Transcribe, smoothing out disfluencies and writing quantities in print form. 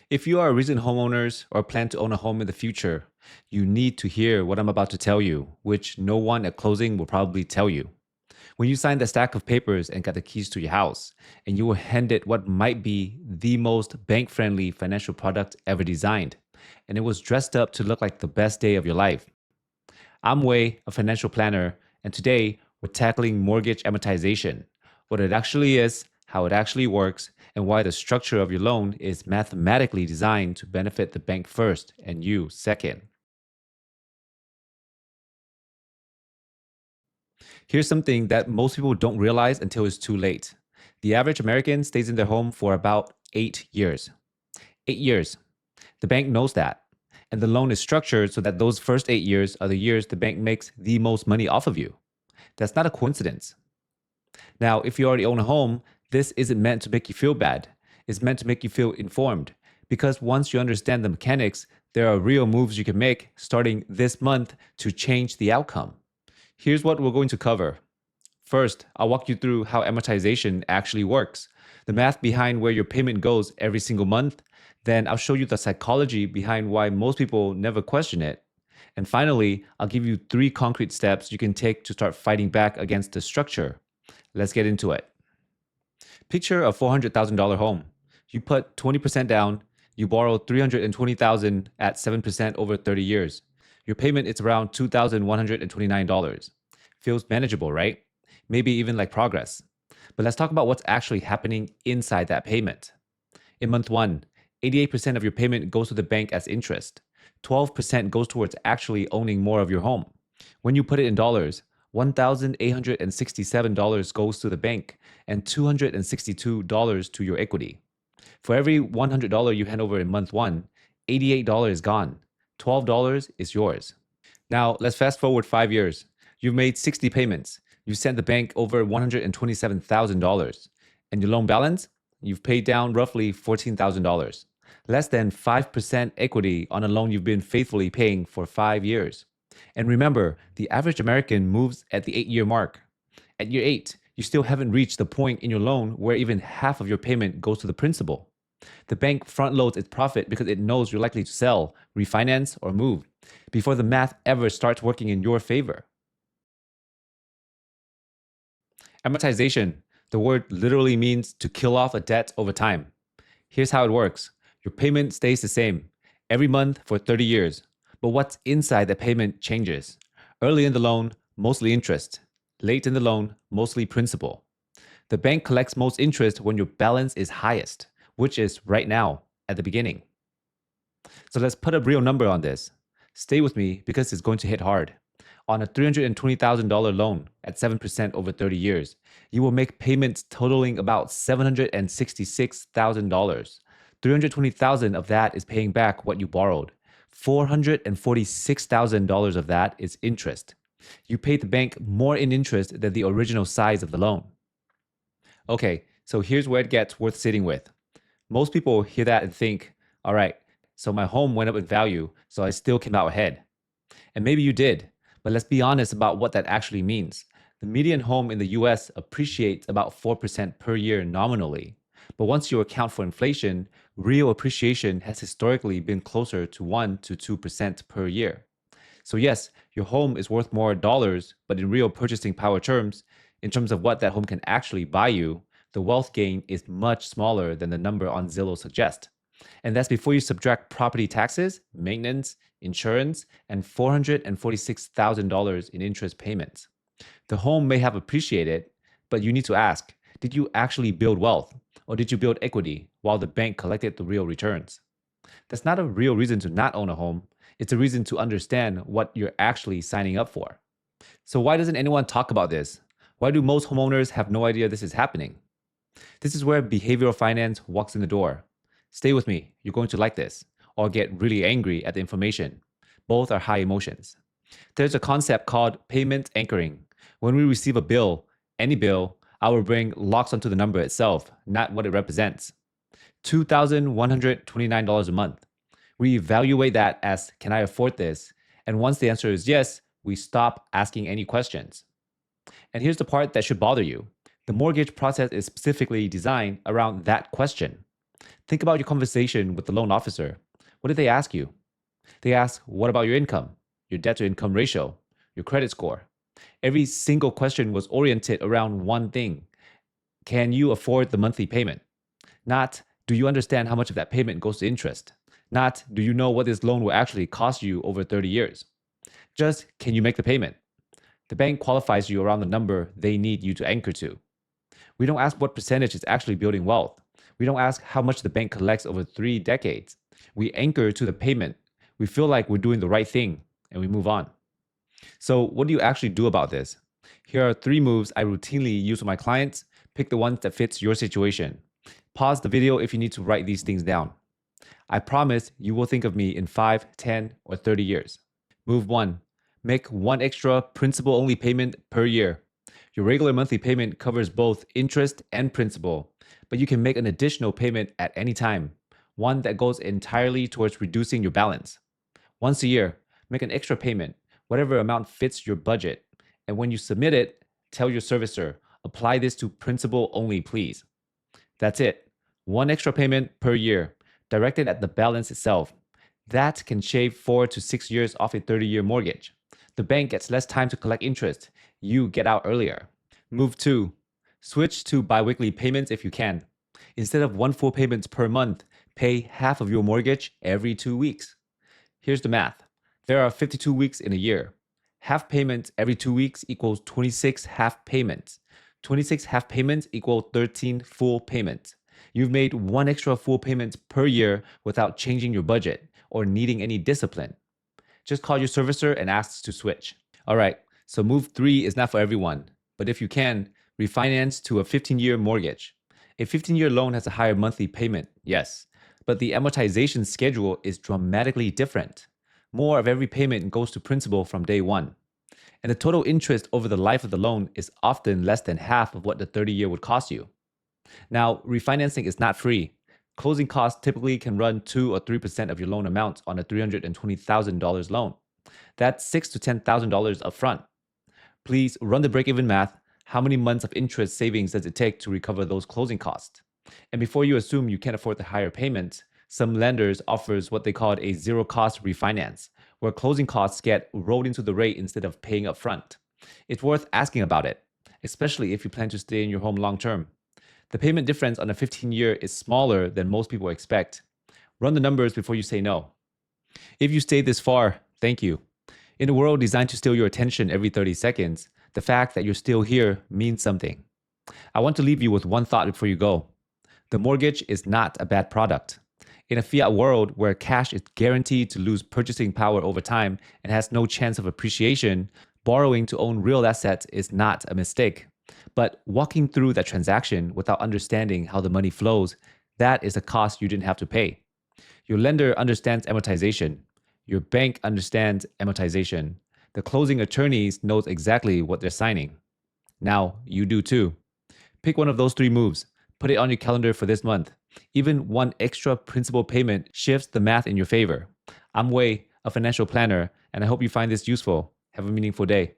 If you are a recent homeowners or plan to own a home in the future, you need to hear what I'm about to tell you, which no one at closing will probably tell you. When you signed the stack of papers and got the keys to your house, and you were handed what might be the most bank friendly financial product ever designed, and it was dressed up to look like the best day of your life. I'm Wei, a financial planner, and today we're tackling mortgage amortization, what it actually is, how it actually works, and why the structure of your loan is mathematically designed to benefit the bank first and you second. Here's something that most people don't realize until it's too late. The average American stays in their home for about 8 years. 8 years. The bank knows that. And the loan is structured so that those first 8 years are the years the bank makes the most money off of you. That's not a coincidence. Now, if you already own a home, this isn't meant to make you feel bad. It's meant to make you feel informed. Because once you understand the mechanics, there are real moves you can make starting this month to change the outcome. Here's what we're going to cover. First, I'll walk you through how amortization actually works, the math behind where your payment goes every single month. Then I'll show you the psychology behind why most people never question it. And finally, I'll give you 3 concrete steps you can take to start fighting back against the structure. Let's get into it. Picture a $400,000 home. You put 20% down, you borrow $320,000 at 7% over 30 years. Your payment is around $2,129. Feels manageable, right? Maybe even like progress. But let's talk about what's actually happening inside that payment. In month 1, 88% of your payment goes to the bank as interest. 12% goes towards actually owning more of your home. When you put it in dollars, $1,867 goes to the bank and $262 to your equity. For every $100 you hand over in month 1, $88 is gone. $12 is yours. Now, let's fast forward 5 years. You've made 60 payments. You've sent the bank over $127,000. And your loan balance? You've paid down roughly $14,000. Less than 5% equity on a loan you've been faithfully paying for 5 years. And remember, the average American moves at the 8 year mark. At year 8, you still haven't reached the point in your loan where even half of your payment goes to the principal. The bank front loads its profit because it knows you're likely to sell, refinance, or move before the math ever starts working in your favor. Amortization, the word literally means to kill off a debt over time. Here's how it works. Your payment stays the same every month for 30 years, but what's inside the payment changes. Early in the loan, mostly interest. Late in the loan, mostly principal. The bank collects most interest when your balance is highest, which is right now at the beginning. So let's put a real number on this. Stay with me because it's going to hit hard. On a $320,000 loan at 7% over 30 years, you will make payments totaling about $766,000. $320,000 of that is paying back what you borrowed. $446,000 of that is interest. You paid the bank more in interest than the original size of the loan. Okay, so here's where it gets worth sitting with. Most people hear that and think, all right, so my home went up in value, so I still came out ahead. And maybe you did, but let's be honest about what that actually means. The median home in the US appreciates about 4% per year nominally. But once you account for inflation, real appreciation has historically been closer to 1 to 2% per year. So yes, your home is worth more dollars, but in real purchasing power terms, in terms of what that home can actually buy you, the wealth gain is much smaller than the number on Zillow suggests. And that's before you subtract property taxes, maintenance, insurance, and $446,000 in interest payments. The home may have appreciated, but you need to ask, did you actually build wealth? Or did you build equity while the bank collected the real returns? That's not a real reason to not own a home. It's a reason to understand what you're actually signing up for. So why doesn't anyone talk about this? Why do most homeowners have no idea this is happening? This is where behavioral finance walks in the door. Stay with me, you're going to like this, or get really angry at the information. Both are high emotions. There's a concept called payment anchoring. When we receive a bill, any bill, our brain locks onto the number itself, not what it represents. $2,129 a month. We evaluate that as, can I afford this? And once the answer is yes, we stop asking any questions. And here's the part that should bother you. The mortgage process is specifically designed around that question. Think about your conversation with the loan officer. What did they ask you? They ask, what about your income, your debt to income ratio, your credit score? Every single question was oriented around one thing. Can you afford the monthly payment? Not, do you understand how much of that payment goes to interest? Not, do you know what this loan will actually cost you over 30 years? Just, can you make the payment? The bank qualifies you around the number they need you to anchor to. We don't ask what percentage is actually building wealth. We don't ask how much the bank collects over 3 decades. We anchor to the payment. We feel like we're doing the right thing and we move on. So, what do you actually do about this? Here are 3 moves I routinely use with my clients. Pick the ones that fits your situation. Pause the video if you need to write these things down. I promise you will think of me in 5, 10, or 30 years. Move 1. Make one extra principal only payment per year. Your regular monthly payment covers both interest and principal, but you can make an additional payment at any time, one that goes entirely towards reducing your balance. Once a year, make an extra payment, whatever amount fits your budget. And when you submit it, tell your servicer, apply this to principal only, please. That's it. One extra payment per year, directed at the balance itself. That can shave 4 to 6 years off a 30-year mortgage. The bank gets less time to collect interest. You get out earlier. Move 2. Switch to biweekly payments if you can. Instead of one full payment per month, pay half of your mortgage every 2 weeks. Here's the math. There are 52 weeks in a year. Half payments every 2 weeks equals 26 half payments. 26 half payments equal 13 full payments. You've made one extra full payment per year without changing your budget or needing any discipline. Just call your servicer and ask to switch. All right, so move 3 is not for everyone, but if you can, refinance to a 15-year mortgage. A 15-year loan has a higher monthly payment, yes, but the amortization schedule is dramatically different. More of every payment goes to principal from day one. And the total interest over the life of the loan is often less than half of what the 30-year would cost you. Now, refinancing is not free. Closing costs typically can run 2 or 3% of your loan amount on a $320,000 loan. That's $6,000 to $10,000 upfront. Please run the break-even math. How many months of interest savings does it take to recover those closing costs? And before you assume you can't afford the higher payment, some lenders offers what they call a zero-cost refinance, where closing costs get rolled into the rate instead of paying upfront. It's worth asking about it, especially if you plan to stay in your home long term. The payment difference on a 15-year is smaller than most people expect. Run the numbers before you say no. If you stayed this far, thank you. In a world designed to steal your attention every 30 seconds, the fact that you're still here means something. I want to leave you with one thought before you go. The mortgage is not a bad product. In a fiat world where cash is guaranteed to lose purchasing power over time and has no chance of appreciation, borrowing to own real assets is not a mistake. But walking through that transaction without understanding how the money flows, that is a cost you didn't have to pay. Your lender understands amortization. Your bank understands amortization. The closing attorneys knows exactly what they're signing. Now, you do too. Pick one of those 3 moves. Put it on your calendar for this month. Even one extra principal payment shifts the math in your favor. I'm Wei, a financial planner, and I hope you find this useful. Have a meaningful day.